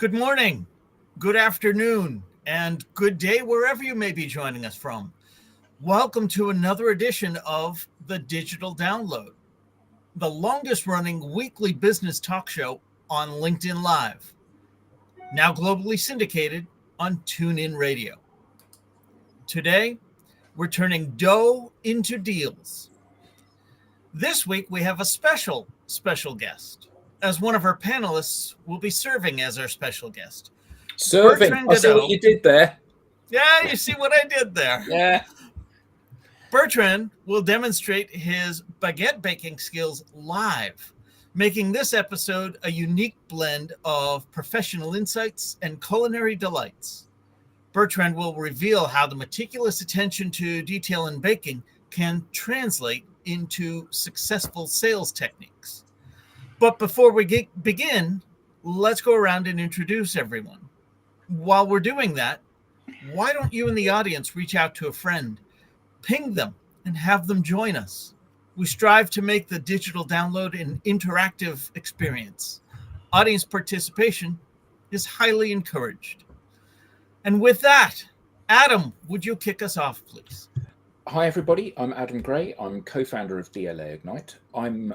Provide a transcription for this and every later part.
Good morning, good afternoon, and good day wherever you may be joining us from. Welcome to another edition of the Digital Download, the longest running weekly business talk show on LinkedIn Live, now globally syndicated on TuneIn Radio. Today, we're turning dough into deals. This week, we have a special guest, as one of our panelists will be serving as our special guest. Serving. Bertrand I see what Godillot. you did there. Yeah, you see what I did there. Yeah. Bertrand will demonstrate his baguette baking skills live, making this episode a unique blend of professional insights and culinary delights. Bertrand will reveal how the meticulous attention to detail in baking can translate into successful sales techniques. But before we begin, let's go around and introduce everyone. While we're doing that, why don't you in the audience reach out to a friend, ping them, and have them join us? We strive to make the digital download an interactive experience. Audience participation is highly encouraged. And with that, Adam, would you kick us off, please? Hi, everybody. I'm Adam Gray. I'm co-founder of DLA Ignite. I'm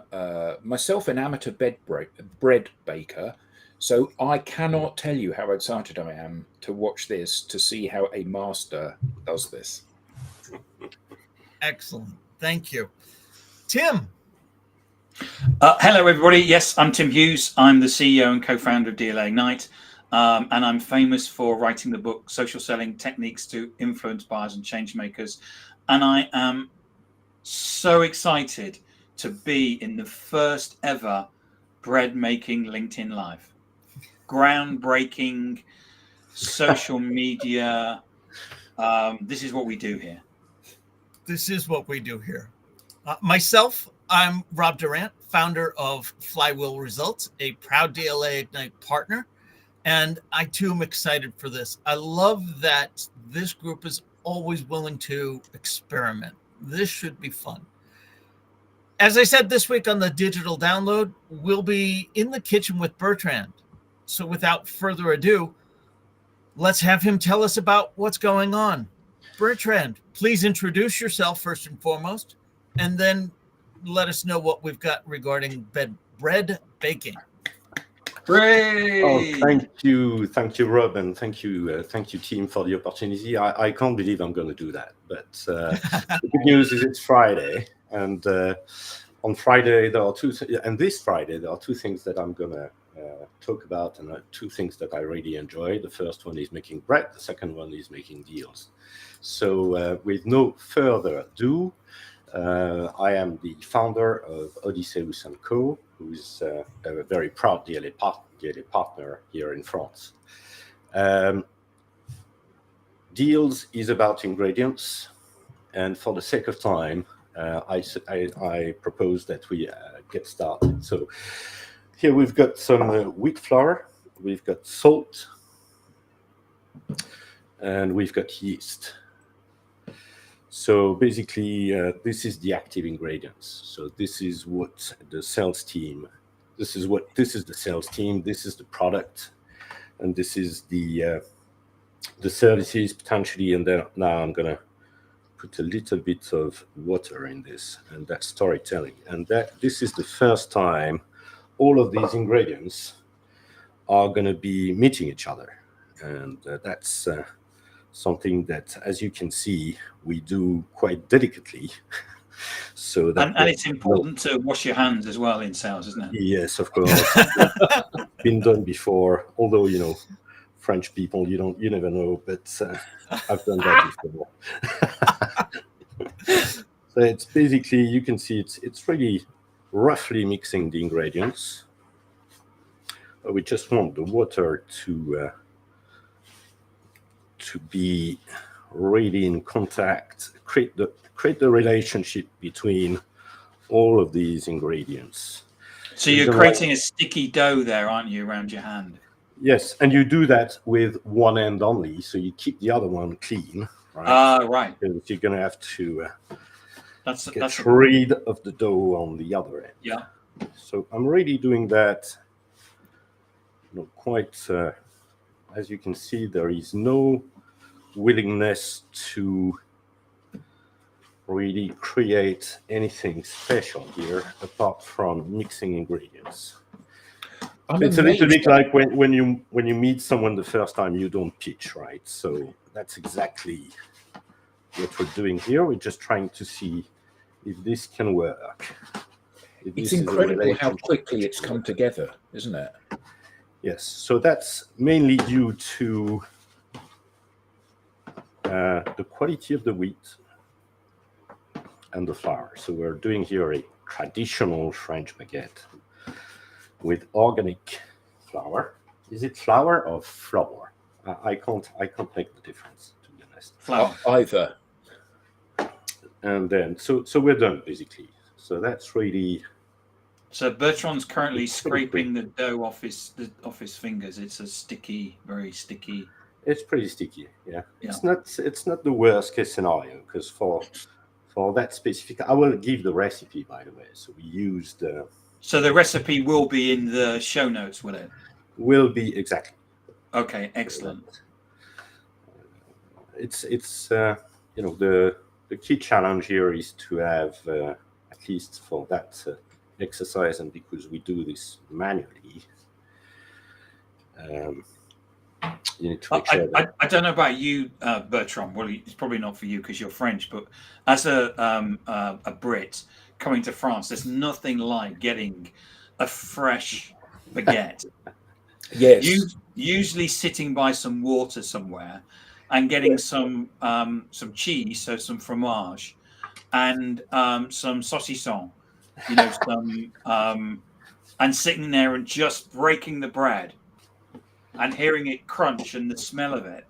myself an amateur bread baker. So I cannot tell you how excited I am to watch this, to see how a master does this. Excellent. Thank you. Tim. Hello, everybody. Yes, I'm Tim Hughes. I'm the CEO and co-founder of DLA Ignite. And I'm famous for writing the book, Social Selling Techniques to Influence Buyers and Change Makers. And I am so excited to be in the first ever bread making LinkedIn Live. Groundbreaking social media. This is what we do here. This is what we do here. Myself, I'm Rob Durant, founder of Flywheel Results, a proud DLA Ignite partner. And I too am excited for this. I love that this group is always willing to experiment. This should be fun. As I said this week on the Digital Download, we'll be in the kitchen with Bertrand. So without further ado, let's have him tell us about what's going on. Bertrand, please introduce yourself first and foremost, and then let us know what we've got regarding bread baking. Hooray! Oh, thank you, Rob, and thank you, team, for the opportunity. I can't believe I'm going to do that, but the good news is it's Friday, and on Friday there are this Friday there are two things that I'm going to talk about, and two things that I really enjoy. The first one is making bread. The second one is making deals. So with no further ado, I am the founder of Odysseus & Co., who's a very proud DLA partner here in France. Deals is about ingredients, and for the sake of time, I propose that we get started. So here we've got some wheat flour, we've got salt, and we've got yeast. So basically, this is the active ingredients. So this is what the sales team. This is the sales team. This is the product, and this is the services potentially. And then now I'm gonna put a little bit of water in this, and that's storytelling. And this is the first time all of these ingredients are gonna be meeting each other, and that's something that, as you can see, we do quite delicately. So that and it's important to wash your hands as well in sales, isn't it? Yes, of course. Been done before. Although French people, you never know. But I've done that before. So it's basically, you can see it's really roughly mixing the ingredients. But we just want the water to be really in contact, create the relationship between all of these ingredients. So you're creating a sticky dough there, aren't you, around your hand? Yes, and you do that with one end only, so you keep the other one clean, right? Right. Because you're going to have to that's rid of the dough on the other end. Yeah. So I'm really doing that quite as you can see, there is no willingness to really create anything special here apart from mixing ingredients. It's a little bit like when you meet someone the first time, you don't pitch, right? So that's exactly what we're doing here. We're just trying to see if this can work. It's incredible how quickly it's come together, isn't it? Yes. So that's mainly due to the quality of the wheat and the flour. So we're doing here a traditional French baguette with organic flour. Is it flour or flour? I can't make the difference, to be honest. Flour. Either. And then so we're done basically. So that's really. So Bertrand's currently scraping the dough off his fingers. It's a sticky, very sticky. It's pretty sticky, yeah. It's not the worst case scenario, because for that specific, I will give the recipe, by the way. So we used. So the recipe will be in the show notes, will it? Will be, exactly. Okay, excellent. It's the key challenge here is to have at least for that exercise, and because we do this manually. You need to make sure I don't know about you, Bertrand. Well, it's probably not for you because you're French. But as a Brit coming to France, there's nothing like getting a fresh baguette. Yes. Usually sitting by some water somewhere and getting some cheese, so some fromage, and some saucisson. And sitting there and just breaking the bread. And hearing it crunch and the smell of it.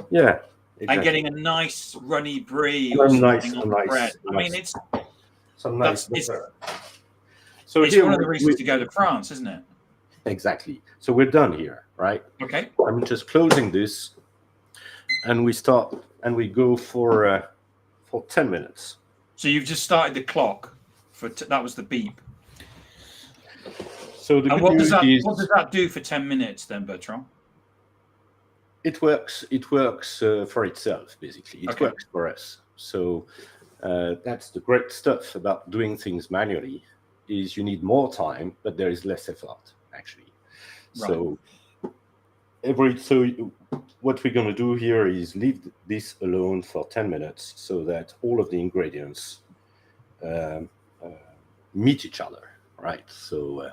Yeah. Exactly. And getting a nice runny brie or something on the bread. I mean, it's some nice. So it's one of the reasons to go to France, isn't it? Exactly. So we're done here, right? Okay. I'm just closing this, and we start and we go for 10 minutes. So you've just started the clock that was the beep. So what does that do for 10 minutes then, Bertrand? It works. It works for itself, basically. It works for us. So that's the great stuff about doing things manually, is you need more time, but there is less effort, actually. Right. So what we're going to do here is leave this alone for 10 minutes so that all of the ingredients meet each other, right? So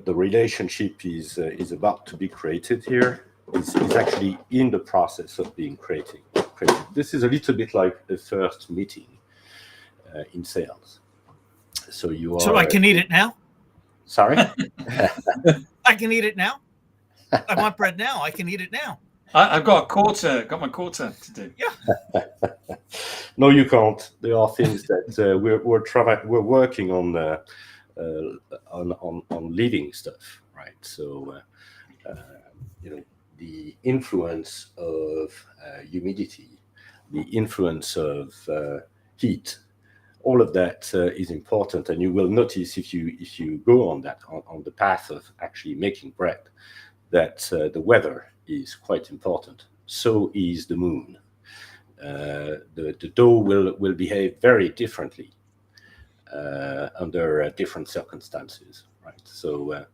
the relationship is about to be created here. It's actually in the process of being created. This is a little bit like the first meeting in sales. So So I can eat it now? Sorry? I can eat it now? I want bread now. I can eat it now. I've got my quarter to do. Yeah. No, you can't. There are things that we're working on living stuff, right? So, the influence of humidity, the influence of heat, all of that is important. And you will notice if you go on the path of actually making bread, that the weather is quite important. So is the moon. The dough will behave very differently under different circumstances, right? So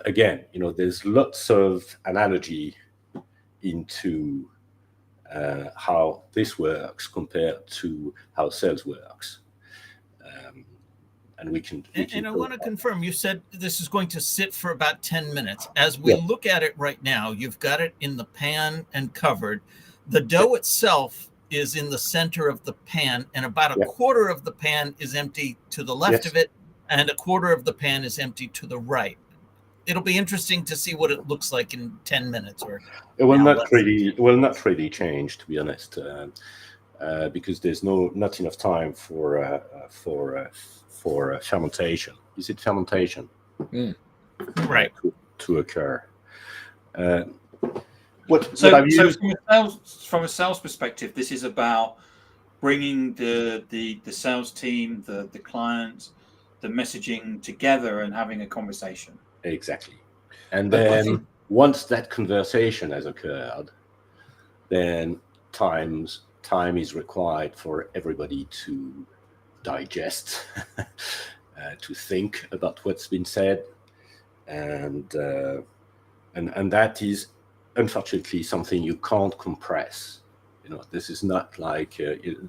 again, there's lots of analogy into how this works compared to how sales works. And we can I want to confirm, you said this is going to sit for about 10 minutes. As we look at it right now, you've got it in the pan and covered. The dough itself is in the center of the pan, and about a quarter of the pan is empty to the left of it, and a quarter of the pan is empty to the right. It'll be interesting to see what it looks like in 10 minutes. Or it will not really change, to be honest, because there's not enough time for fermentation. Is it fermentation? Right. To occur. From a sales perspective, this is about bringing the sales team, the client, the messaging together and having a conversation. Exactly. And then once that conversation has occurred, then time is required for everybody to digest, to think about what's been said, and that is unfortunately something you can't compress. This is not like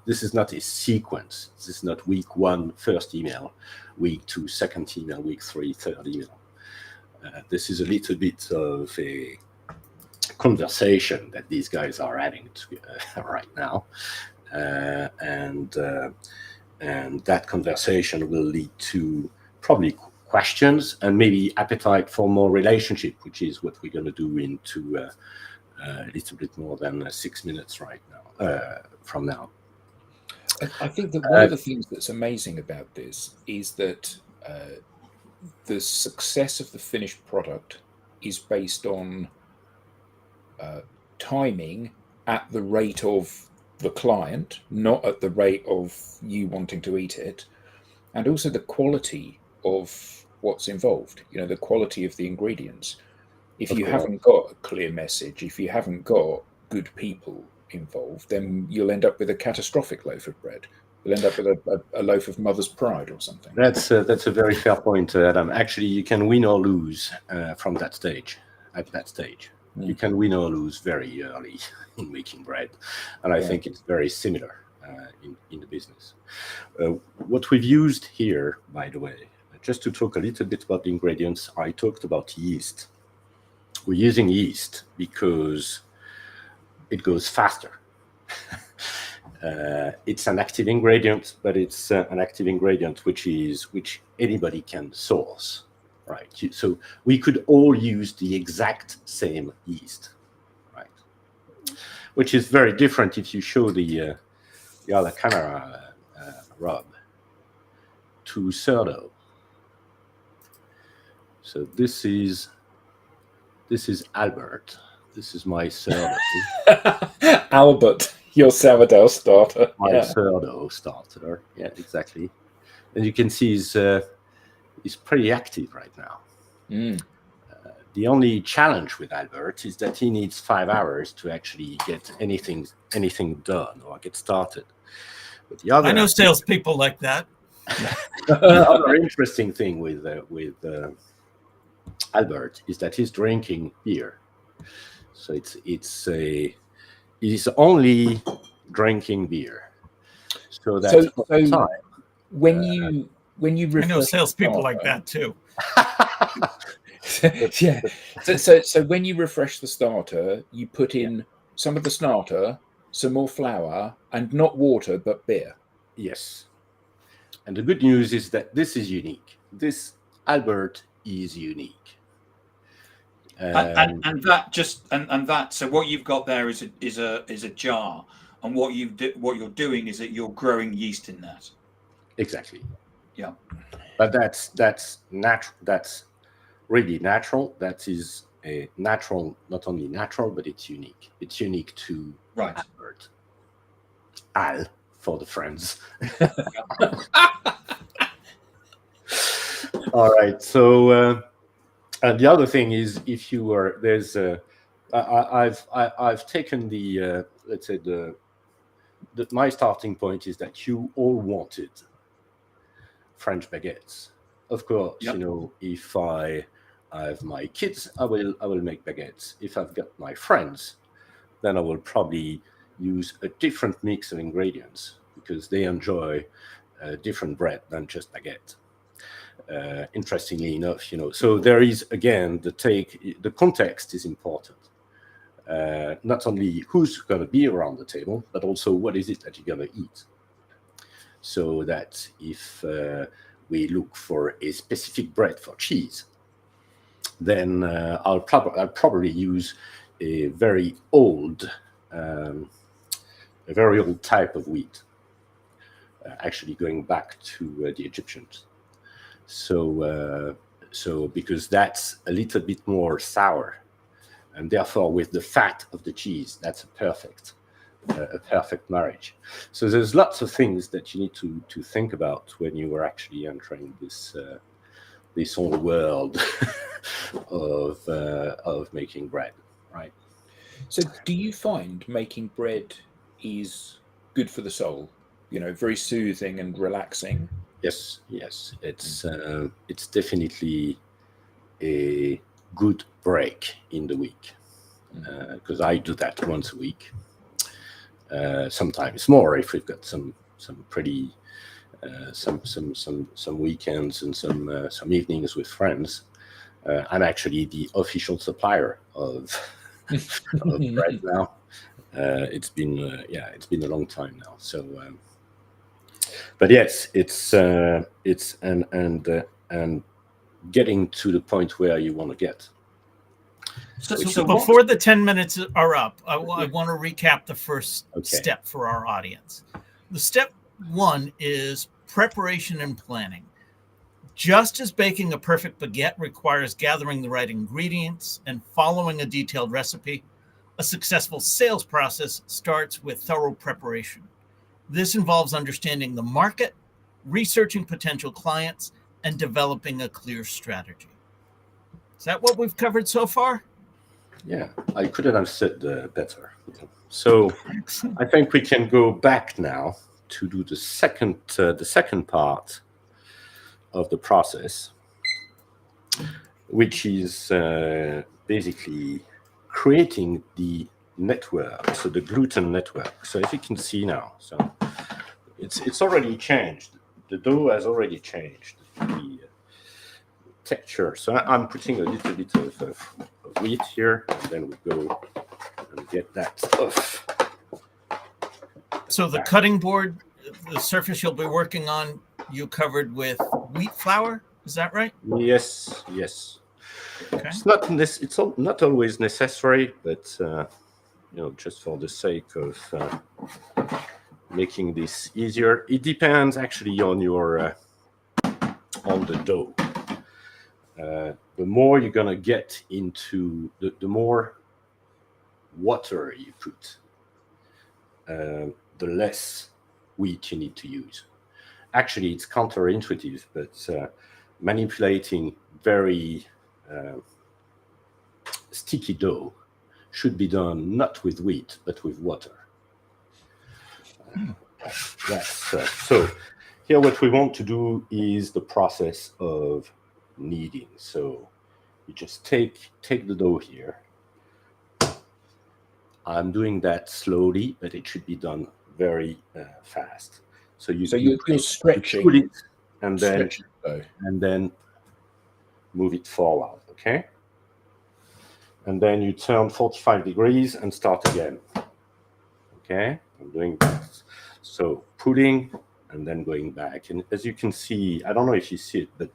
this is not a sequence. This is not week 1 first email, week 2 second email, week 3 third email. This is a little bit of a conversation that these guys are having right now, and that conversation will lead to probably questions and maybe appetite for more relationship, which is what we're going to do into a little bit more than 6 minutes right now, from now. I think that one of the things that's amazing about this is that the success of the finished product is based on timing at the rate of the client, not at the rate of you wanting to eat it, and also the quality of what's involved, the quality of the ingredients. If you haven't got a clear message, if you haven't got good people involved, then you'll end up with a catastrophic loaf of bread. You'll end up with a loaf of mother's pride or something. That's a very fair point, Adam. Actually, you can win or lose from that stage. At that stage, you can win or lose very early in making bread, and I think it's very similar in the business. What we've used here, by the way, just to talk a little bit about the ingredients, I talked about yeast. We're using yeast because it goes faster. It's an active ingredient, but it's an active ingredient which anybody can source, right? So we could all use the exact same yeast, right? Which is very different if you show the other camera, Rob, to sourdough. So this is Albert. This is my sourdough. Albert, your sourdough starter. My sourdough starter. Yeah, exactly. And you can see he's pretty active right now. The only challenge with Albert is that he needs 5 hours to actually get anything done or get started. But the other, I know salespeople like that. the other interesting thing with Albert is that he's drinking beer. So he's only drinking beer. So that's time. When you I know salespeople like that too. Yeah. So when you refresh the starter, you put in some of the starter, some more flour, and not water but beer. Yes. And the good news is that this is unique. This Albert is unique. And that so what you've got there is a jar, and what you're doing is that you're growing yeast in that. Exactly. Yeah. But that's natural. That's really natural. That is a natural, not only natural, but it's unique. It's unique to Albert. Al for the friends. All right. So. And the other thing is, if you were I've taken the let's say my starting point is that you all wanted French baguettes. Of course, if I have my kids, I will make baguettes. If I've got my friends, then I will probably use a different mix of ingredients because they enjoy different bread than just baguette. Interestingly enough, so there is again the context is important. Not only who's going to be around the table, but also what is it that you're going to eat. So that if we look for a specific bread for cheese, then I'll probably use a very old type of wheat, actually going back to the Egyptians. So because that's a little bit more sour, and therefore with the fat of the cheese, that's a perfect marriage. So there's lots of things that you need to think about when you are actually entering this whole world of making bread, right? So, do you find making bread is good for the soul? Very soothing and relaxing. Yes, it's definitely a good break in the week, because I do that once a week. Sometimes more if we've got some pretty some weekends and some evenings with friends. I'm actually the official supplier of bread now. It's been a long time now. So, but yes, it's and getting to the point where you want to get. So before the 10 minutes are up, I want to recap the first step for our audience. The step 1 is preparation and planning. Just as baking a perfect baguette requires gathering the right ingredients and following a detailed recipe, a successful sales process starts with thorough preparation. This involves understanding the market, researching potential clients, and developing a clear strategy. Is that what we've covered so far? Yeah, I couldn't have said better. So I think we can go back now to do the second part of the process, which is basically creating the network, so the gluten network. So as you can see now, so it's already changed. The dough has already changed the texture. So I'm putting a little bit of wheat here, and then we go and get that stuff. So the cutting board, the surface you'll be working on, you covered with wheat flour. Is that right? Yes. Okay. It's not always necessary, but just for the sake of making this easier, it depends actually on your on the dough. The more you're gonna get into the more water you put, the less wheat you need to use. Actually, it's counterintuitive, but manipulating very sticky dough should be done not with wheat, but with water. So here what we want to do is the process of kneading. So you just take the dough here. I'm doing that slowly, but it should be done very fast. So you're stretching, put it and then move it forward, okay? And then you turn 45 degrees and start again. Okay, I'm doing that. So pulling and then going back. And as you can see, I don't know if you see it, but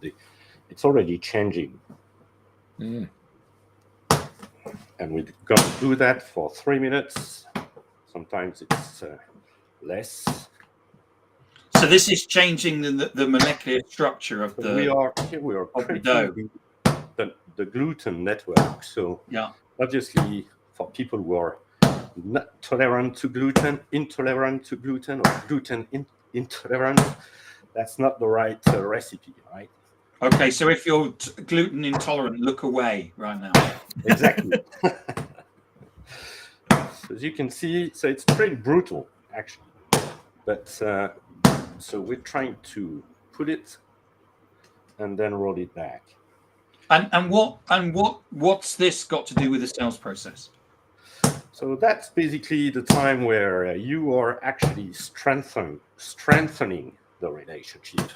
it's already changing. And we're going to do that for 3 minutes. Sometimes it's less. So this is changing the molecular structure of the. We are creating the gluten network. So obviously, for people who are not tolerant to gluten, intolerant to gluten, or gluten intolerant, that's not the right recipe, right? Okay, so if you're gluten intolerant, look away right now. Exactly. As you can see, so it's pretty brutal, actually. But so we're trying to put it and then roll it back. And what's this got to do with the sales process? So that's basically the time where you are actually strengthening the relationship.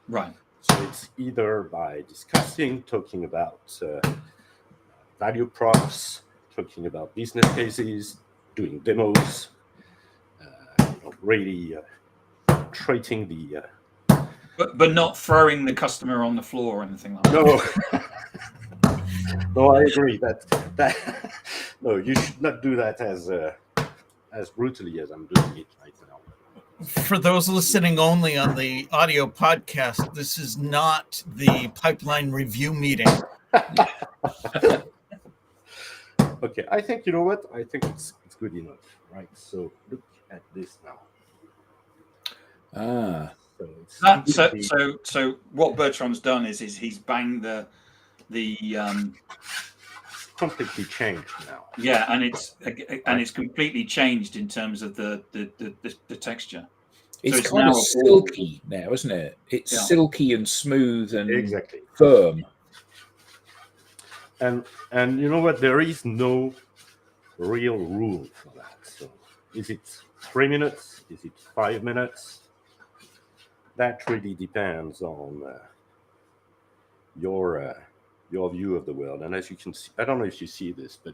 Right. So it's either by discussing, talking about value props, talking about business cases, doing demos, really treating the. But not throwing the customer on the floor or anything like that. No. No, I agree that no, you should not do that as brutally as I'm doing it right now. For those listening only on the audio podcast, this is not the pipeline review meeting. Okay, I think you know what? I think it's good enough, right? So look at this now. So what Bertrand's done is he's banged the completely changed now. Yeah, and it's completely changed in terms of the texture. It's it's kind now of a ball. silky now, isn't it? It's Yeah. silky and smooth and Exactly. firm. And you know what? There is no real rule for that. So is it 3 minutes? Is it 5 minutes? That really depends on your view of the world. And as you can see, I don't know if you see this, but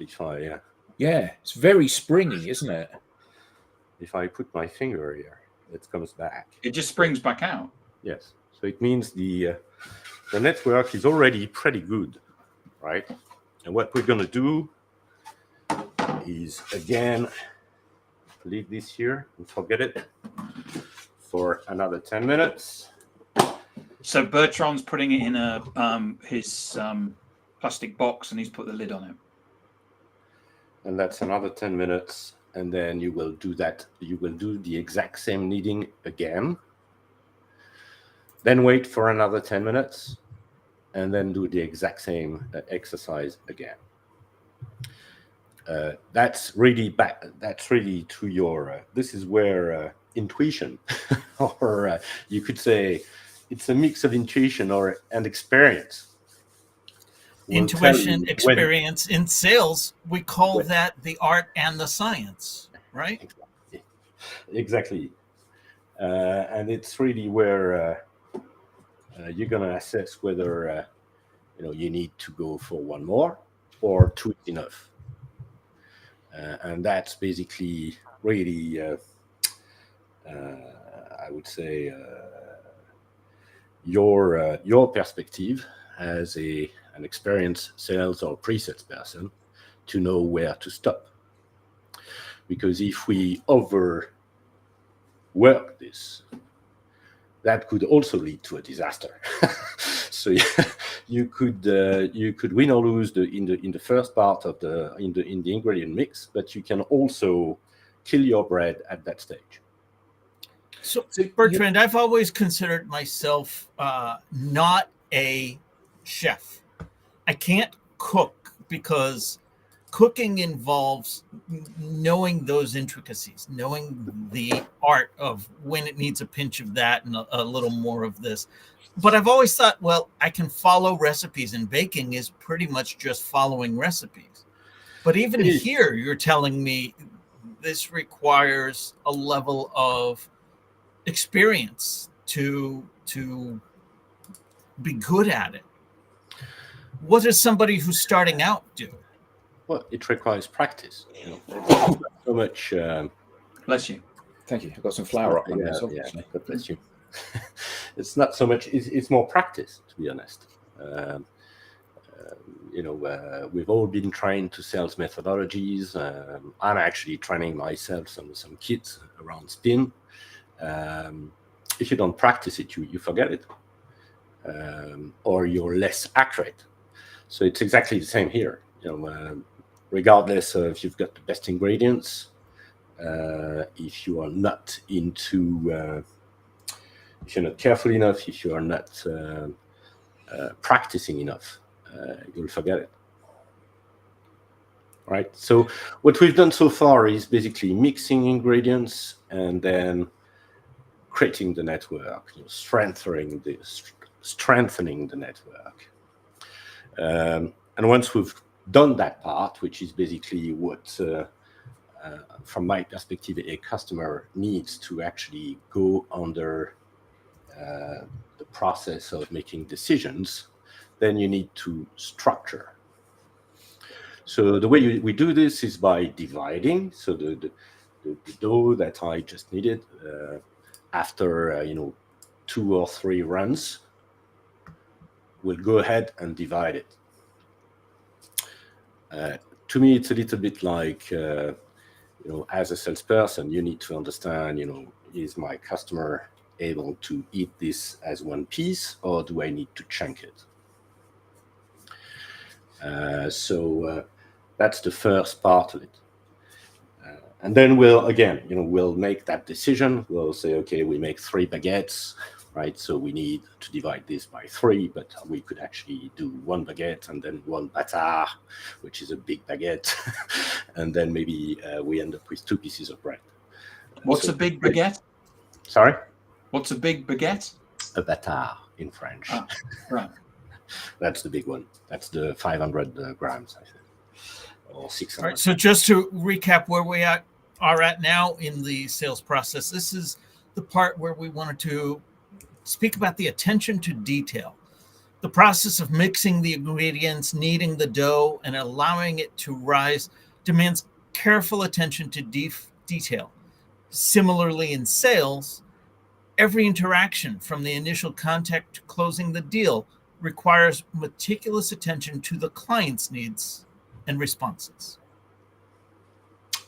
Yeah, it's very springy, isn't it? if I put my finger here, it comes back. It just springs back out. Yes. So it means the network is already pretty good, right? And what we're going to do is, again, leave this here and forget it for another 10 minutes. So Bertrand's putting it in his plastic box, and he's put the lid on it. And that's another 10 minutes. And then you will do that. You will do the exact same kneading again. Then wait for another 10 minutes. And then do the exact same exercise again. That's really to your. This is where intuition, or you could say, it's a mix of intuition and experience. Intuition, experience in sales, we call that the art and the science, right? Exactly. And it's really where you're going to assess whether you need to go for one more or two is enough. And that's basically really, I would say, your perspective as an experienced sales or pre-sales person to know where to stop. Because if we overwork this, that could also lead to a disaster. So you could win or lose in the first part of the ingredient mix, but you can also kill your bread at that stage. So Bertrand, I've always considered myself not a chef. I can't cook because cooking involves knowing those intricacies, knowing the art of when it needs a pinch of that and a little more of this. But I've always thought, well, I can follow recipes, and baking is pretty much just following recipes. But even here, you're telling me this requires a level of experience to be good at it. What does somebody who's starting out do? Well, it requires practice. Not so much. Bless you. Thank you. I've got some flour up on this, obviously. God bless you. It's not so much. It's more practice, to be honest. We've all been trained to sales methodologies. I'm actually training myself some kids around spin. If you don't practice it, you forget it, or you're less accurate. So it's exactly the same here. Regardless of if you've got the best ingredients, if you are not if you're not careful enough, if you are not practicing enough, you'll forget it. Right. So what we've done so far is basically mixing ingredients and then creating the network, strengthening the network. And once we've done that part, which is basically what, from my perspective, a customer needs to actually go under the process of making decisions, then you need to structure. So the way we do this is by dividing. So the dough that I just needed after 2 or 3 runs, we'll go ahead and divide it. To me, it's a little bit like, as a salesperson, you need to understand, is my customer able to eat this as one piece, or do I need to chunk it? So that's the first part of it. And then we'll make that decision. We'll say, okay, we make 3 baguettes, right? So we need to divide this by 3, but we could actually do 1 baguette and then 1 bâtard, which is a big baguette, and then maybe we end up with 2 pieces of bread. What's a big baguette? Sorry? What's a big baguette? A bâtard in French. Ah, right. That's the big one. That's the 500 grams, I think, or 600. All right, so just to recap where we are at now in the sales process, this is the part where we wanted to speak about the attention to detail. The process of mixing the ingredients, kneading the dough, and allowing it to rise demands careful attention to detail. Similarly, in sales, every interaction from the initial contact to closing the deal requires meticulous attention to the client's needs and responses.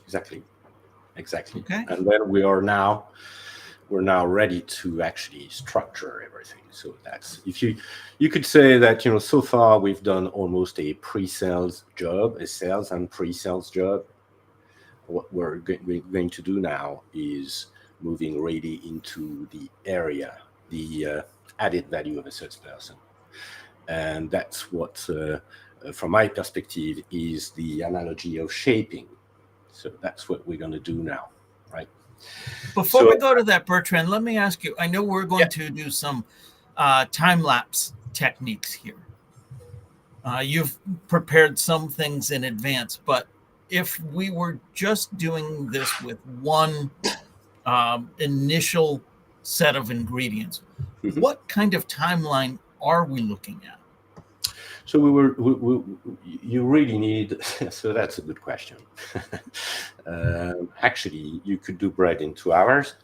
Exactly. Okay. And then we're now ready to actually structure everything. So that's, if you could say that, so far we've done almost a pre-sales job, a sales and pre-sales job. What we're going to do now is moving really into the area, the added value of a salesperson. And that's what, from my perspective, is the analogy of shaping. So that's what we're going to do now, right? Before we go to that, Bertrand, let me ask you, I know we're going to do some time-lapse techniques here. You've prepared some things in advance, but if we were just doing this with one initial set of ingredients, what kind of timeline are we looking at? So you really need, so that's a good question. Actually, you could do bread in 2 hours.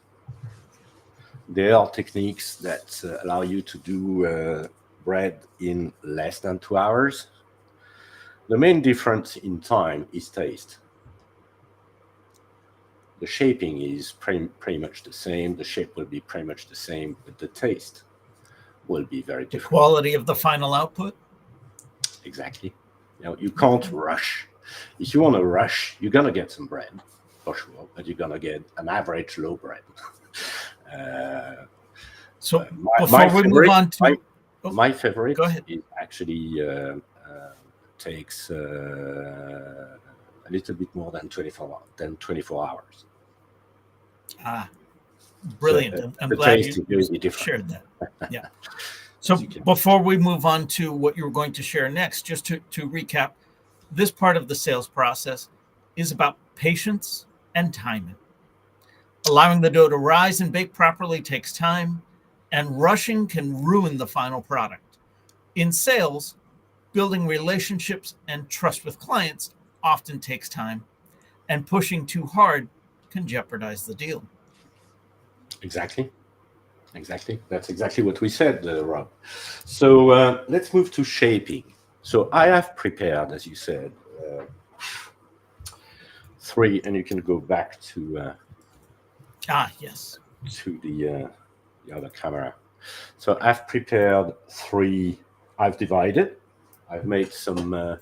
There are techniques that allow you to do bread in less than 2 hours. The main difference in time is taste. The shaping is pretty much the same. The shape will be pretty much the same, but the taste will be very different. The quality of the final output? Exactly. You can't rush. If you want to rush, you're going to get some bread, for sure, but you're going to get an average low bread. Before we move on to... My favorite go ahead. is actually takes a little bit more than 24 hours. Ah, brilliant. So I'm the glad taste you is really different. shared that. Yeah. So before we move on to what you're going to share next, just to recap, this part of the sales process is about patience and timing. Allowing the dough to rise and bake properly takes time, and rushing can ruin the final product. In sales, building relationships and trust with clients often takes time, and pushing too hard can jeopardize the deal. Exactly. That's exactly what we said, Rob. So let's move to shaping. So I have prepared, as you said, 3, and you can go back to Yes, to the other camera. So I've prepared 3. I've divided. I've made some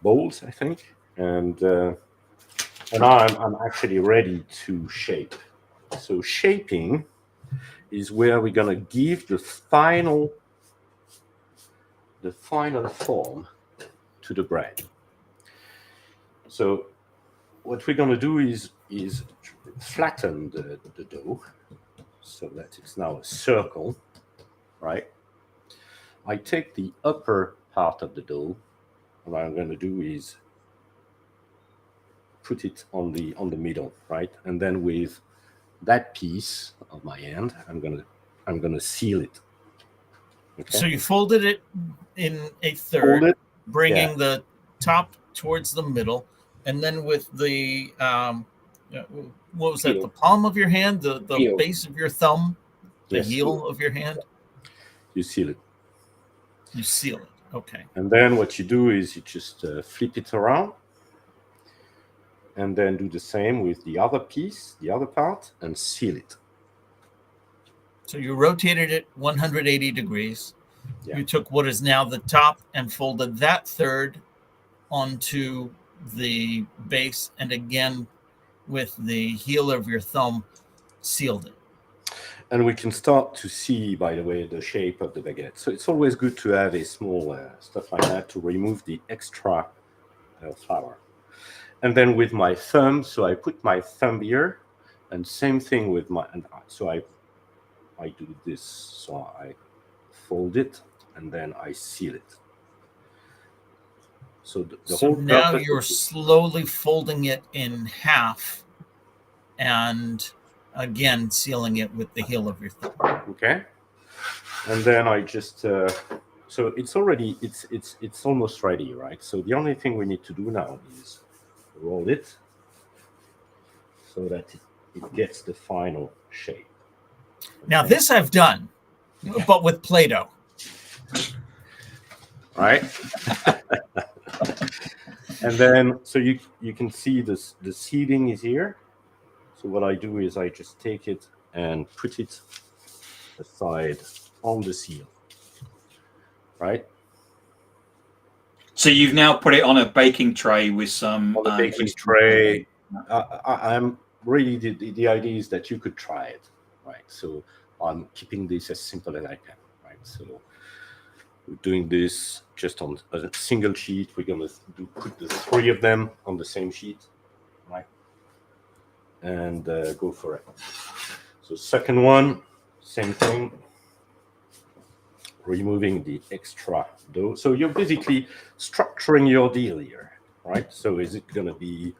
bowls, I think, and now I'm actually ready to shape. So shaping is where we're gonna give the final form to the bread. So what we're gonna do is flatten the dough so that it's now a circle, right? I take the upper part of the dough, and what I'm gonna do is put it on the middle, right? And then with that piece of my hand, I'm gonna seal it. Okay? So you folded it in a third, bringing the top towards the middle, and then with the what was that? The palm of your hand, the base of your thumb, the heel of your hand. You seal it. You seal it. Okay. And then what you do is you just flip it around, and then do the same with the other piece, the other part, and seal it. So you rotated it 180 degrees. Yeah. You took what is now the top and folded that third onto the base, and again with the heel of your thumb sealed it. And we can start to see, by the way, the shape of the baguette. So it's always good to have a small stuff like that to remove the extra flour. And then with my thumb, so I put my thumb here, and same thing with my, and so I do this, so I fold it, and then I seal it. So the So whole now purpose you're of this- slowly folding it in half and again sealing it with the heel of your thumb. okay, and then I just so it's already it's almost ready, right? So the only thing we need to do now is roll it so that it gets the final shape. Now this I've done, but with Play-Doh. Right. And then so you can see this, the seeding is here. So what I do is I just take it and put it aside on the seal, right? So you've now put it on a baking tray with some On the baking grease. tray. I'm really the idea is that you could try it, right? So I'm keeping this as simple as I can, right? So we're doing this just on a single sheet. We're gonna put the 3 of them on the same sheet, right? And go for it. So second one, same thing. Removing the extra dough. So you're basically structuring your deal here, right? So is it gonna be?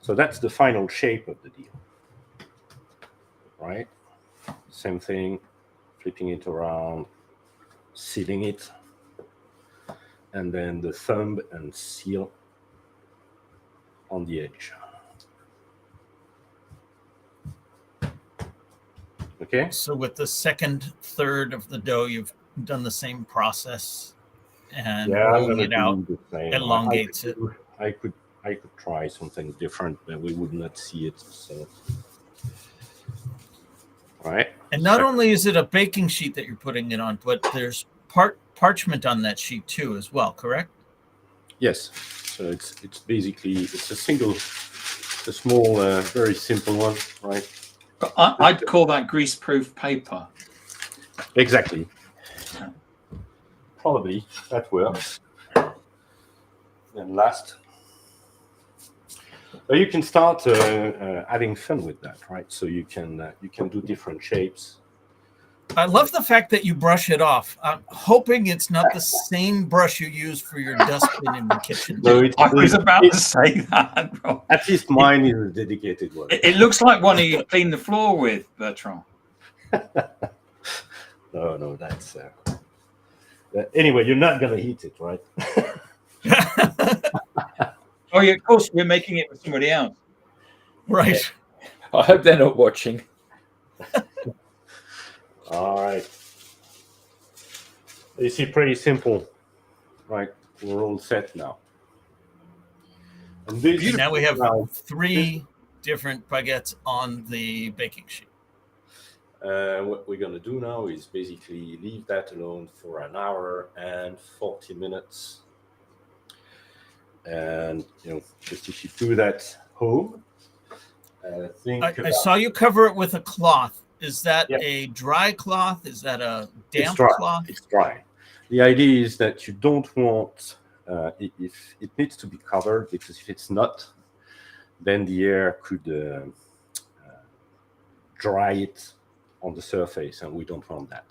So that's the final shape of the deal, right? Same thing, flipping it around, sealing it, and then the thumb and seal on the edge. Okay. So with the second third of the dough, you've done the same process and rolling it out elongates it. I could try something different, but we would not see it. So, all right. And not only is it a baking sheet that you're putting it on, but there's parchment on that sheet too, as well. Correct? Yes. So it's basically it's a small, very simple one, right? I'd call that grease-proof paper. Exactly. Probably that works. And last, you can start adding fun with that, right? So you can do different shapes. I love the fact that you brush it off. I'm hoping it's not the same brush you use for your dustbin in the kitchen. No, I was about to say that, bro. At least mine is a dedicated one. It looks like one you clean the floor with, Bertrand. No, that's. Anyway, you're not gonna eat it, right? Oh yeah, of course we're making it for somebody else. Right. I hope they're not watching. All right. You see, pretty simple, right? We're all set now. And this, Now we have now, 3 different baguettes on the baking sheet. what we're gonna do now is basically leave that alone for an hour and 40 minutes. And just if you do that home, I saw you cover it with a cloth. Is that Yep. a dry cloth? Is that a damp it's dry. cloth? It's dry. The idea is that you don't want if it needs to be covered, because if it's not, then the air could dry it on the surface, and we don't want that.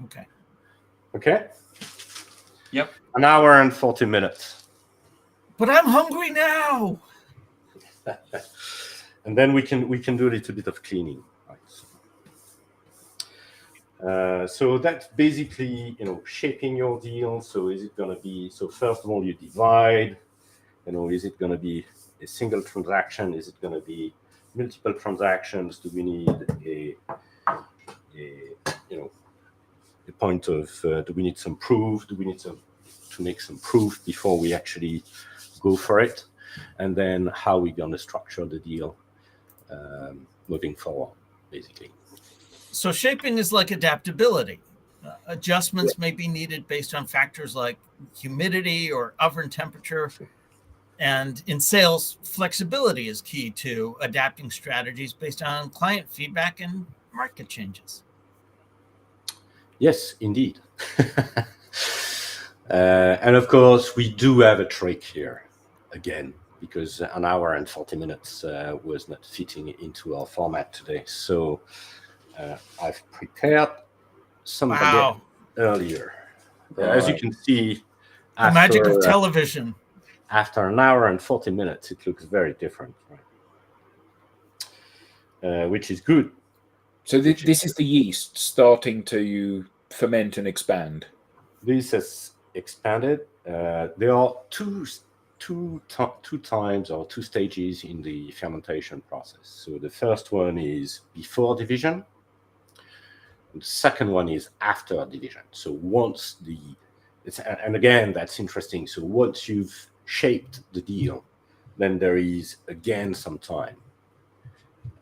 Okay. Okay. Yep. An hour and 40 minutes. But I'm hungry now. And then we can do a little bit of cleaning. So that's basically shaping your deal. So is it going to be, so first of all you divide, is it going to be a single transaction? Is it going to be multiple transactions? Do we need a point of do we need some proof? Do we need to make some proof before we actually go for it? And then how we're going to structure the deal moving forward, basically. So shaping is like adaptability. Adjustments may be needed based on factors like humidity or oven temperature. And in sales, flexibility is key to adapting strategies based on client feedback and market changes. Yes, indeed. And of course, we do have a trick here again, because an hour and 40 minutes was not fitting into our format today. So I've prepared some baguette earlier. As you can see, the magic of television. After an hour and 40 minutes, it looks very different, right? Which is good. So this is the yeast starting to ferment and expand. This has expanded. There are two times or two stages in the fermentation process. So the first one is before division, and the second one is after division. So once and again, that's interesting. So once you've shaped the deal, then there is again some time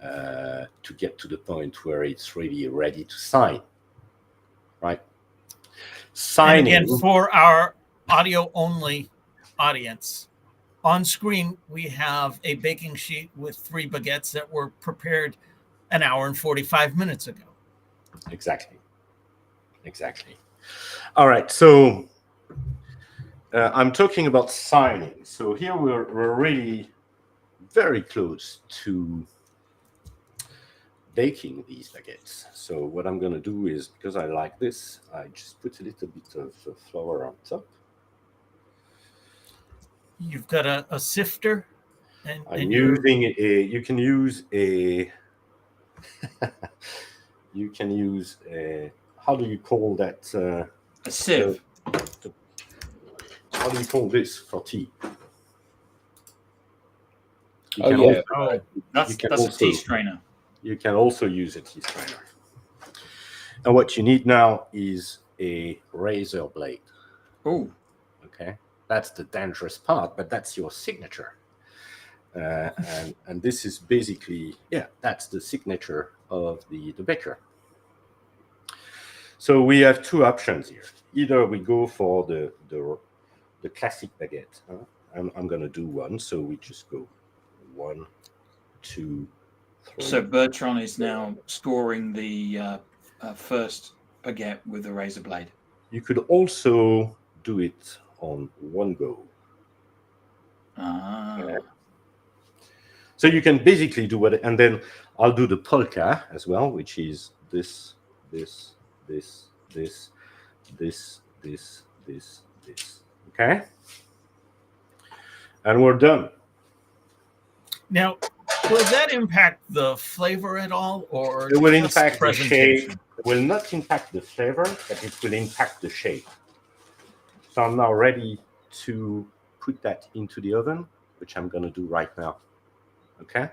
to get to the point where it's really ready to sign, right? Signing. And again, for our audio-only audience, on screen we have a baking sheet with 3 baguettes that were prepared an hour and 45 minutes ago. Exactly. All right, so I'm talking about signing. So here we're really very close to baking these baguettes. So what I'm going to do is, because I like this, I just put a little bit of flour on top. You've got a sifter. I'm using you can use a how do you call that? A sieve. How do you call this for tea? That's a tea strainer. You can also use a tea strainer. And what you need now is a razor blade. Oh. Okay. That's the dangerous part, but that's your signature. And this is basically, that's the signature of the baker. So we have two options here. Either we go for the classic baguette. I'm going to do one. So we just go 1, 2, 3. So Bertrand is now scoring the first baguette with the razor blade. You could also do it on one go. Okay. So you can basically do what, and then I'll do the polka as well, which is this. Okay, and we're done. Now, will that impact the flavor at all, or it will impact the presentation? shape? It will not impact the flavor, but it will impact the shape. So I'm now ready to put that into the oven, which I'm going to do right now. Okay.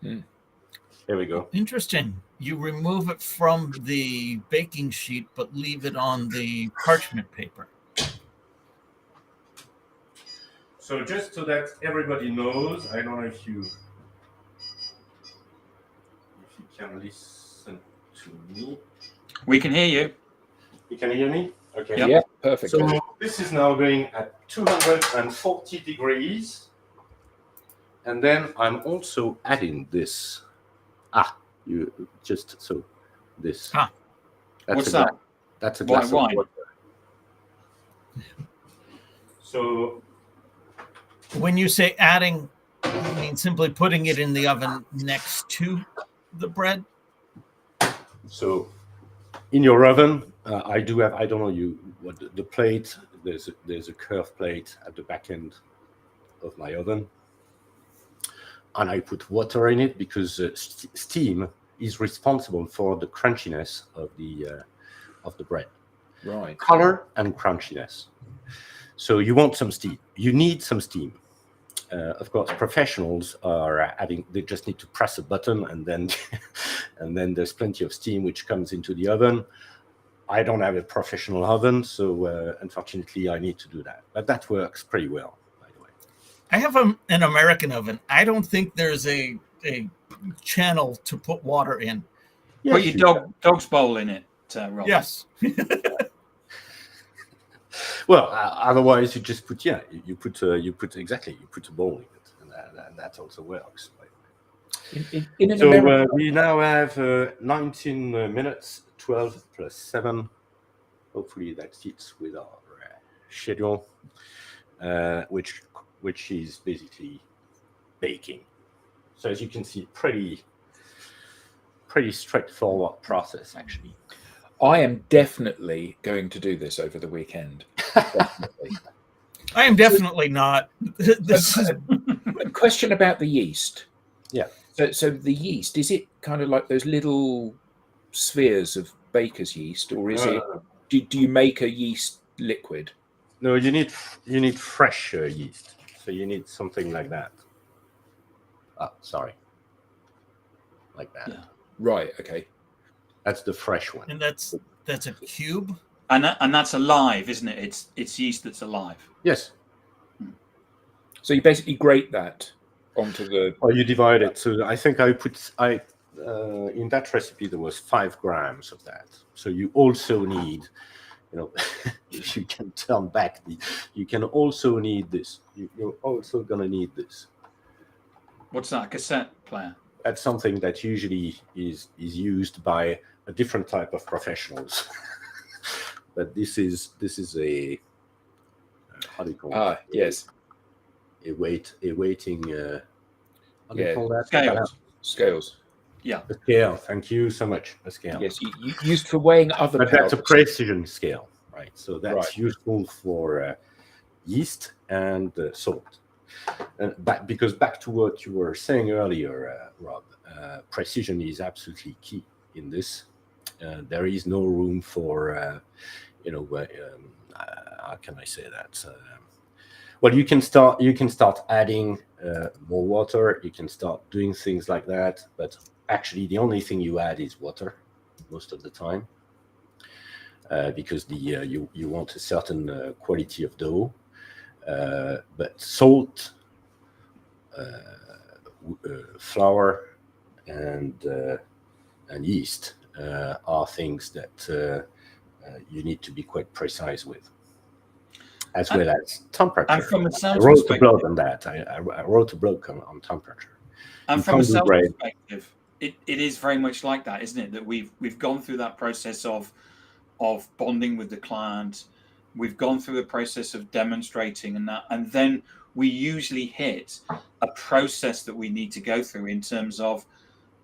There we go. Interesting. You remove it from the baking sheet, but leave it on the parchment paper. So just so that everybody knows, I don't know if you can listen to me. We can hear you. You can hear me? Okay. Yep. Yeah, perfect. So this is now going at 240 degrees. And then I'm also adding this. This. What's that? That's a glass of wine. water. So When you say adding, you mean simply putting it in the oven next to the bread? So in your oven, I do have, I don't know what the plate, there's a curved plate at the back end of my oven. And I put water in it because steam is responsible for the crunchiness of the bread. Right. Color and crunchiness. So you want some steam. You need some steam. Of course, professionals are they just need to press a button and then there's plenty of steam which comes into the oven. I don't have a professional oven, so unfortunately I need to do that. But that works pretty well, by the way. I have an American oven. I don't think there's a channel to put water in. Yes, Put your dog's bowl in it, Rob. Yes. Well, otherwise you just put you put a bowl in it, and that also works. By the way. In an So American, we now have 19 minutes, 12 plus 7. Hopefully that fits with our schedule, which is basically baking. So as you can see, pretty straightforward process, actually. I am definitely going to do this over the weekend. Definitely. I am definitely not. This is A question about the yeast. Yeah. So the yeast, is it kind of like those little spheres of baker's yeast, or is it? Do you make a yeast liquid? No, you need fresh yeast. So you need something like that. Sorry. Like that. Yeah. Right. Okay. That's the fresh one. and that's a cube. And that's alive, isn't it? It's yeast that's alive. Yes. So you basically grate that onto the. Or you divide it. So I think in that recipe there was 5 grams of that. So you also need, if you can turn back you can also need this. You're also gonna need this. What's that? A cassette player? That's something that usually is used by a different type of professionals. But this is a how do you call it? Yes. A weighting. How do you call that? Scales. Yeah. A scale. Thank you so much. A scale. Yes, you used for weighing other. But that's a precision scale, right? So that's Right. useful for yeast and salt. Because back to what you were saying earlier, Rob, precision is absolutely key in this. There is no room for, how can I say that? Well, you can start adding more water. You can start doing things like that. But actually, the only thing you add is water most of the time, because you want a certain quality of dough. But salt, flour, and yeast are things that you need to be quite precise with, as well as temperature. And from a I sales wrote a perspective, blog on that. I wrote a blog on temperature. and from a sales perspective, it is very much like that, isn't it? That we've gone through that process of bonding with the client. We've gone through the process of demonstrating and then we usually hit a process that we need to go through in terms of,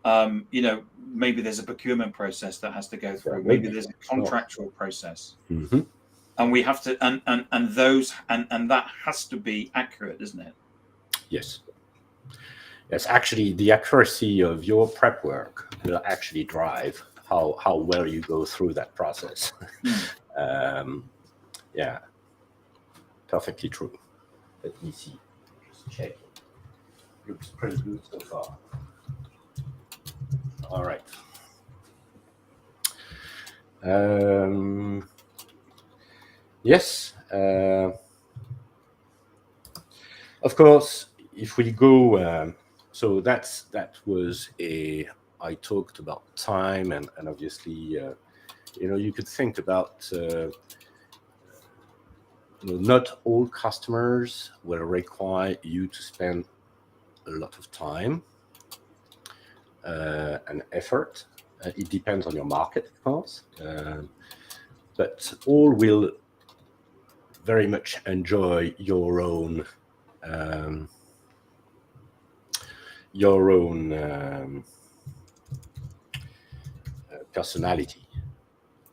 maybe there's a procurement process that has to go through. Maybe there's a contractual process, and we have to, and that has to be accurate, isn't it? Yes. Yes, actually, the accuracy of your prep work will actually drive how well you go through that process. Yeah, perfectly true. Let me see. Just check. Looks pretty good so far. All right. Yes. Of course, if we go, so that was I talked about time and obviously, you could think about. Not all customers will require you to spend a lot of time and effort. It depends on your market, of course, but all will very much enjoy your own personality.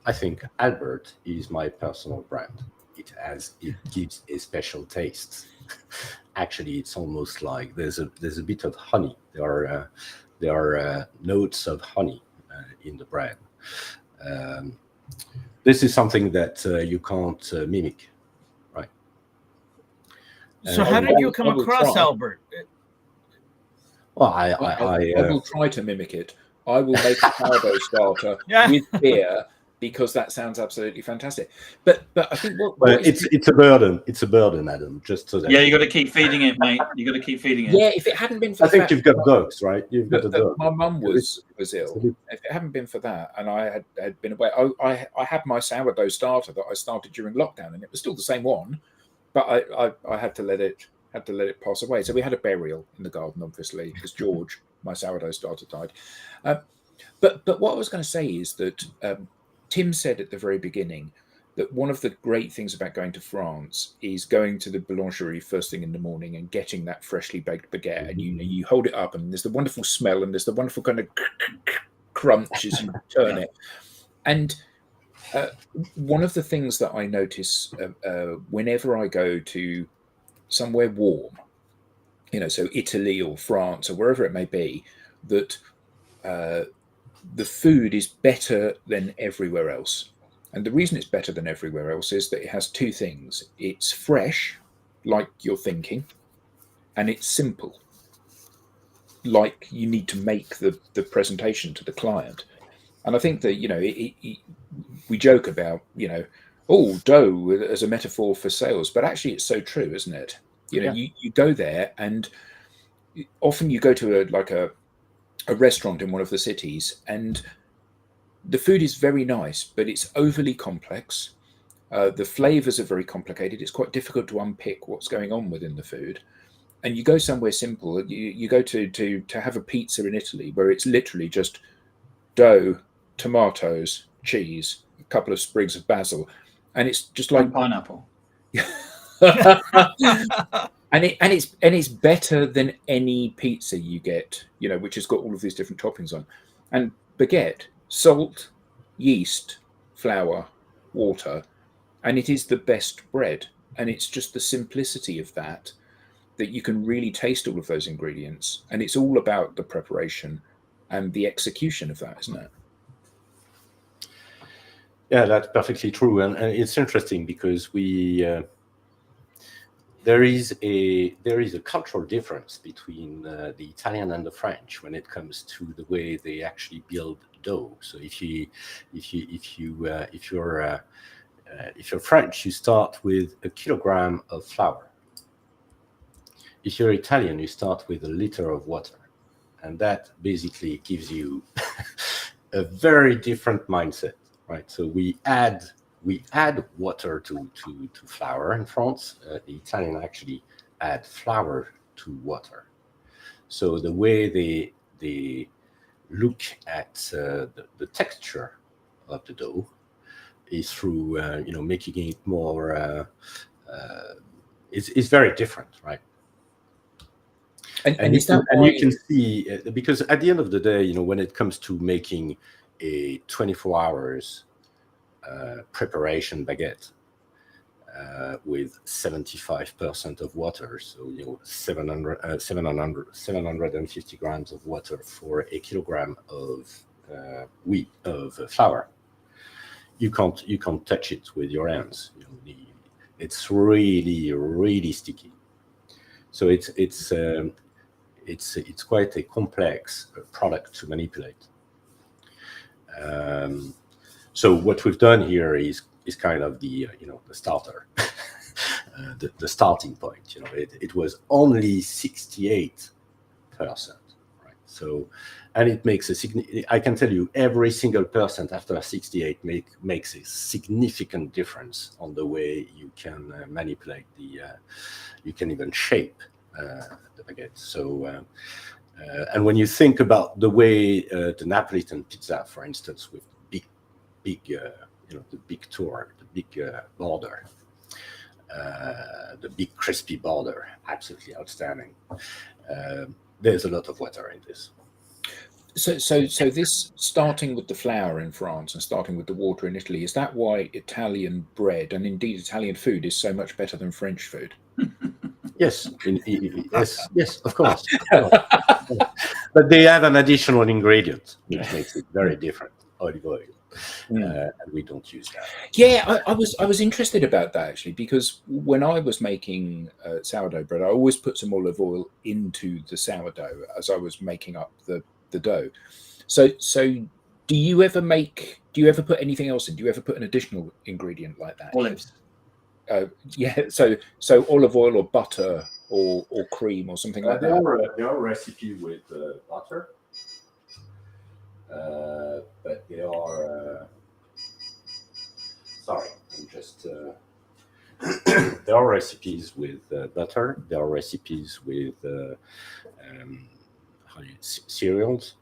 I think Albert is my personal brand. It gives a special taste. Actually, it's almost like there's a bit of honey. There are notes of honey in the bread. This is something that you can't mimic, right? So how did you come across Albert? Well, I will try to mimic it. I will make a sourdough starter with beer, because that sounds absolutely fantastic. But I think it's a burden. It's a burden, Adam. Just so that you got to keep feeding it, mate. You got to keep feeding it. Yeah, if it hadn't been for I think you've got dogs, right? You've got a dog. My mum was ill. If it hadn't been for that, and I had been away, I had my sourdough starter that I started during lockdown, and it was still the same one, but I had to let it pass away. So we had a burial in the garden, obviously, because George my sourdough starter died. But what I was going to say is that Tim said at the very beginning that one of the great things about going to France is going to the boulangerie first thing in the morning and getting that freshly baked baguette, and you hold it up, and there's the wonderful smell, and there's the wonderful kind of crunch as you turn it. And one of the things that I notice whenever I go to somewhere warm, so Italy or France or wherever it may be, that the food is better than everywhere else. And the reason it's better than everywhere else is that it has two things. It's fresh, like you're thinking, and it's simple, like you need to make the presentation to the client. And I think that, we joke about, dough as a metaphor for sales, but actually it's so true, isn't it? You go there, and often you go to a restaurant in one of the cities, and the food is very nice, but it's overly complex. The flavors are very complicated. It's quite difficult to unpick what's going on within the food. And you go somewhere simple. You go to have a pizza in Italy, where it's literally just dough, tomatoes, cheese, a couple of sprigs of basil, and it's just like pineapple. And it's better than any pizza you get, which has got all of these different toppings on. And baguette, salt, yeast, flour, water, and it is the best bread. And it's just the simplicity of that you can really taste all of those ingredients. And it's all about the preparation and the execution of that, isn't it? Yeah, that's perfectly true. And it's interesting because there is a cultural difference between the Italian and the French when it comes to the way they actually build dough. So if you're French, you start with a kilogram of flour. If you're Italian, you start with a liter of water, and that basically gives you a very different mindset, right? So we add water to flour in France. The Italian actually add flour to water. So the way they look at the texture of the dough is through making it more. It's very different, right? And you can see, because at the end of the day, when it comes to making a 24 hours preparation baguette with 75% of water, so 750 grams of water for a kilogram of flour, you can't touch it with your hands. It's really, really sticky. So it's quite a complex product to manipulate. So what we've done here is kind of the starter, the starting point. It was only 68%, right? So, and it makes I can tell you, every single percent after 68 makes a significant difference on the way you can manipulate you can even shape the baguette. So, and when you think about the way the Napolitan pizza, for instance, with the big tour, the big border, the big crispy border, absolutely outstanding. There's a lot of water in this. So this, starting with the flour in France and starting with the water in Italy, is that why Italian bread and indeed Italian food is so much better than French food? Yes, yes, of course. But they add an additional ingredient, which makes it very different. Olive oil, and we don't use that. Yeah, I was interested about that actually, because when I was making sourdough bread, I always put some olive oil into the sourdough as I was making up the dough. So do you ever put anything else in? Do you ever put an additional ingredient like that? Olives. Yeah, so olive oil or butter or cream or something like that. There are recipes with butter, but they are. Sorry, I'm just. There are recipes with butter. There are recipes with cereals.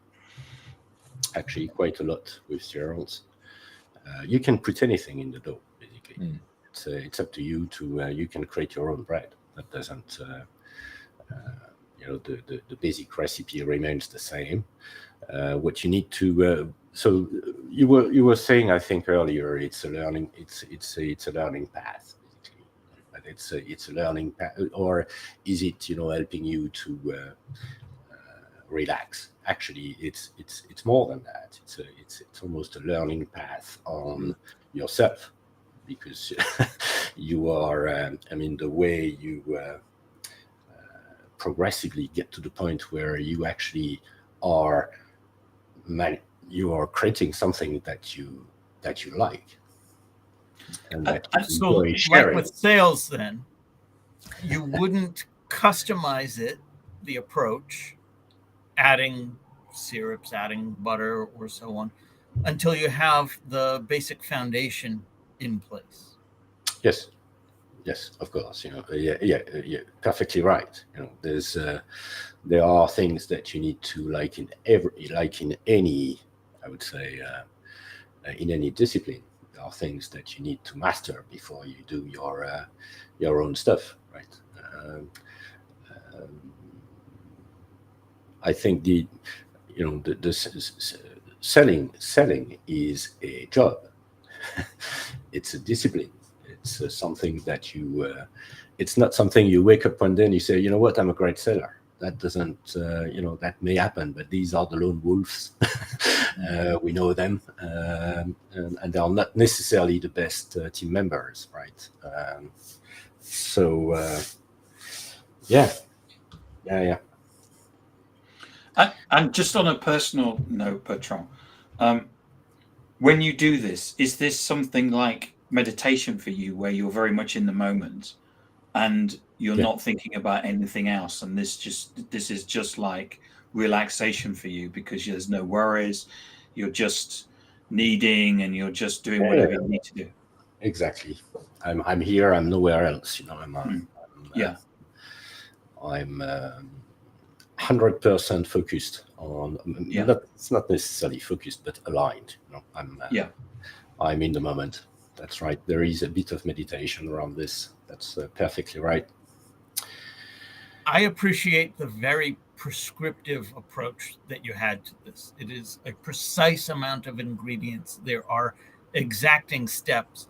Actually, quite a lot with cereals. You can put anything in the dough, basically. It's up to you to. You can create your own bread. That doesn't. The basic recipe remains the same. What you need to. So you were saying, I think earlier, it's a learning. It's a learning path, basically. But it's a learning path, or is it helping you to relax? Actually, it's more than that. It's almost a learning path on yourself, because you are. The way you progressively get to the point where you actually are. You are creating something that you like, and that you so, enjoy sharing. like with sales, then you wouldn't customize it, the approach, adding syrups, adding butter, or so on, until you have the basic foundation in place. Yes, of course. Yeah, perfectly right. There are things that you need to like in any, I would say, in any discipline. There are things that you need to master before you do your own stuff, right? I think the selling is a job. It's a discipline. It's something that it's not something you wake up one day and you say, you know what, I'm a great seller. That doesn't, that may happen, but these are the lone wolves. We know them, and they are not necessarily the best team members, right? Yeah. And just on a personal note, Bertrand, when you do this, is this something like meditation for you, where you're very much in the moment and you're not thinking about anything else, and this is just like relaxation for you, because there's no worries, you're just kneading and you're just doing whatever you need to do? Exactly. I'm here. I'm nowhere else. I'm 100% focused on. It's not necessarily focused, but aligned. I'm in the moment. That's right. There is a bit of meditation around this. That's perfectly right. I appreciate the very prescriptive approach that you had to this. It is a precise amount of ingredients. There are exacting steps.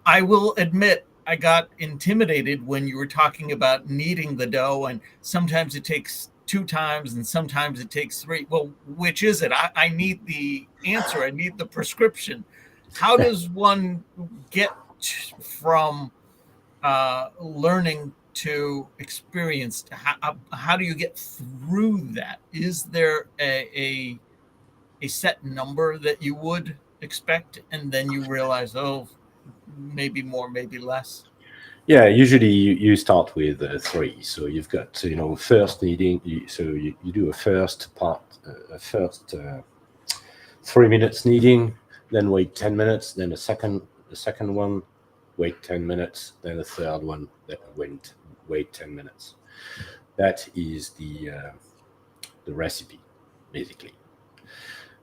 I will admit, I got intimidated when you were talking about kneading the dough, and sometimes it takes 2 times and sometimes it takes 3. Well, which is it? I need the answer. I need the prescription. How does one get from learning to experience? How do you get through that? Is there a set number that you would expect, and then you realize, oh, maybe more, maybe less? Yeah, usually you start with 3. So you've got first kneading. So you do a first part, 3 minutes kneading, then wait 10 minutes, then the second one, wait 10 minutes, then the third one, then wait 10 minutes. That is the recipe, basically.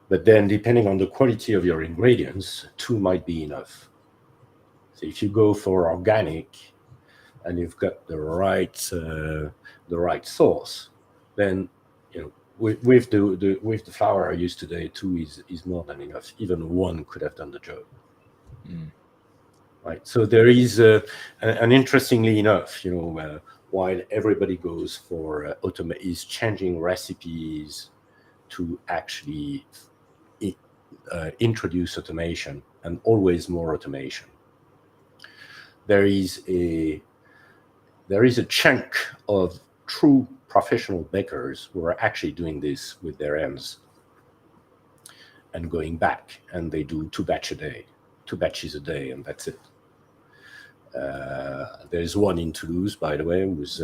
But then, depending on the quality of your ingredients, 2 might be enough. So if you go for organic and you've got the right sauce, then with the flour I use today, 2 is more than enough. Even 1 could have done the job. Right. So there is and interestingly enough, while everybody goes for is changing recipes to actually introduce automation, and always more automation. There is a chunk of true professional bakers who are actually doing this with their hands and going back, and they do 2 batches a day, and that's it. There's one in Toulouse, by the way, who's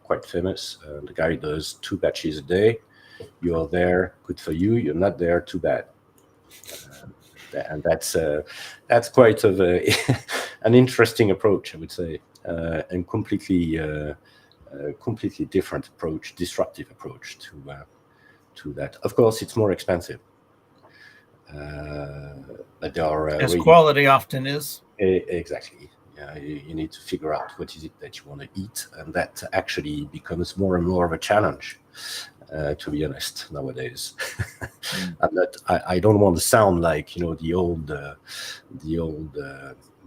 quite famous. The guy does 2 batches a day. You're there, good for you. You're not there, too bad. And that's quite of an interesting approach, I would say, and completely different approach, disruptive approach to that. Of course, it's more expensive, but there are As really, quality often is. exactly. Yeah, you need to figure out what is it that you want to eat, and that actually becomes more and more of a challenge. To be honest, nowadays, I don't want to sound like the old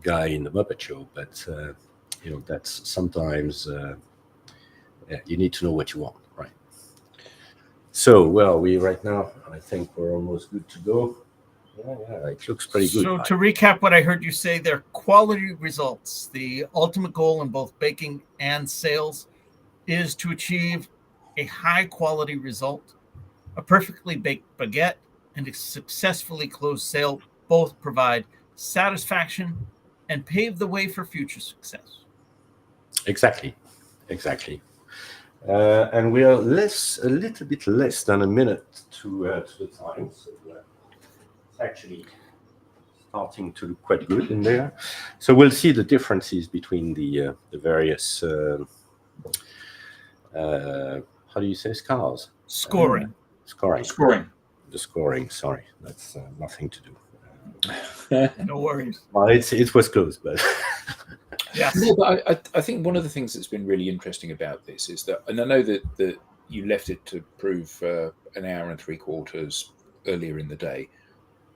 guy in the Muppet Show, but that's sometimes you need to know what you want, right? So, well, right now, I think we're almost good to go. Yeah, it looks pretty good. So to recap what I heard you say, they're quality results. The ultimate goal in both baking and sales is to achieve a high quality result. A perfectly baked baguette and a successfully closed sale both provide satisfaction and pave the way for future success. Exactly. And we are a little bit less than a minute to the time, so it's actually starting to look quite good in there. So we'll see the differences between the various how do you say scales? Scoring. Scoring. The scoring. Sorry, that's nothing to do. No worries. Well, it was close, but Yes. No, but I think one of the things that's been really interesting about this is that, and I know that you left it to prove an hour and 3/4 earlier in the day,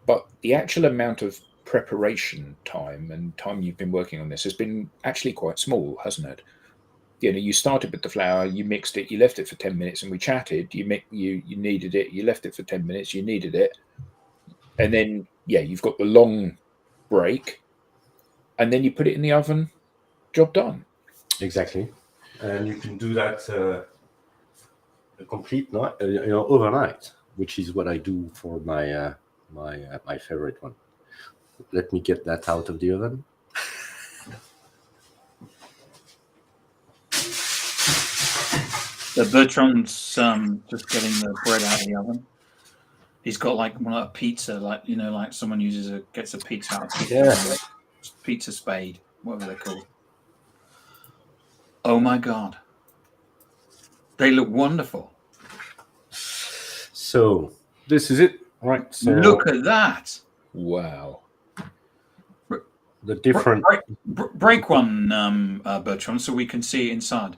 but the actual amount of preparation time and time you've been working on this has been actually quite small, hasn't it? You started with the flour, you mixed it, you left it for 10 minutes, and we chatted. You kneaded it, you left it for 10 minutes, you kneaded it, and then you've got the long break, and then you put it in the oven. Job done. exactly, and you can do that a complete night, overnight, which is what I do for my my favorite one. Let me get that out of the oven. The Bertrand's just getting the bread out of the oven. He's got like one of a pizza, like someone gets a pizza out of pizza spade, whatever they're called. Oh my God, they look wonderful. So this is it, right? So Look at that! Wow. the different Break one, Bertrand, so we can see inside.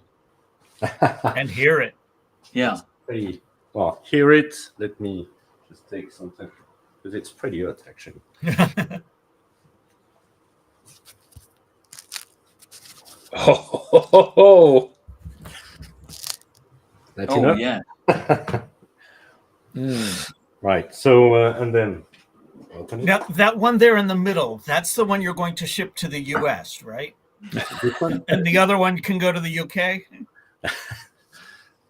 And hear it. Yeah. pretty well. Hear it. Let me just take something because it's pretty hot actually. Oh. That's Oh enough. yeah. Right. So and then open it. Now, that one there in the middle, that's the one you're going to ship to the US, right? This one? And the other one can go to the UK? I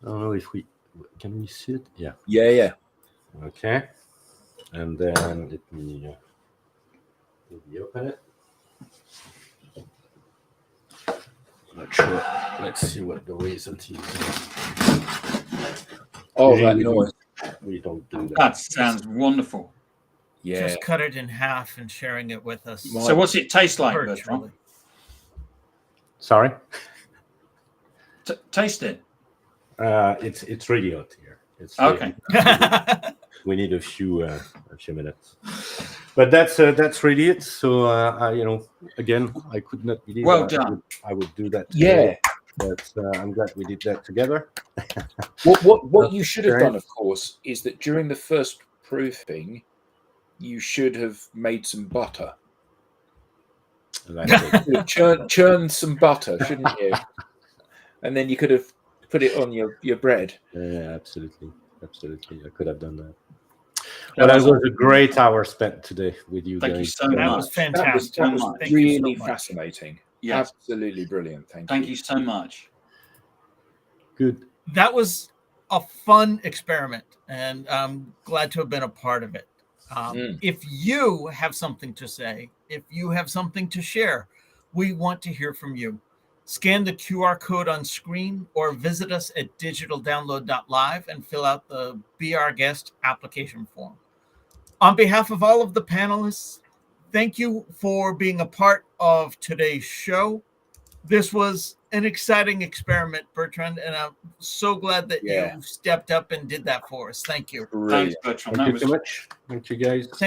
don't know if can we see it? Yeah. Yeah. Okay. And then let me open it. Not sure. Let's see what the result is. Oh, Usually that we noise. We don't do that. That sounds wonderful. Yeah. Just cut it in half and sharing it with us. So what's it taste like, Bertrand? virtually. Sorry. Taste it. It's really hot here. It's Okay. we need a few minutes, but that's really it. So again, I could not believe Well done. I would do that Yeah. today, but I'm glad we did that together. What you should have done, of course, is that during the first proofing, you should have made some butter. Churn some butter, shouldn't you? And then you could have put it on your bread. Yeah, absolutely. I could have done that. But that was a great hour spent today with you Thank guys. you so That much. was fantastic. That was Thank you so really much. fascinating. Yes. Absolutely brilliant. Thank you so much. Good. That was a fun experiment, and I'm glad to have been a part of it. If you have something to say, if you have something to share, we want to hear from you. Scan the QR code on screen or visit us at digitaldownload.live and fill out the Be Our Guest application form. On behalf of all of the panelists, thank you for being a part of today's show. This was an exciting experiment, Bertrand, and I'm so glad that Yeah. you stepped up and did that for us. Thank you. Brilliant. Thanks, Bertrand. Thank That you was so much. Thank you, guys. Thank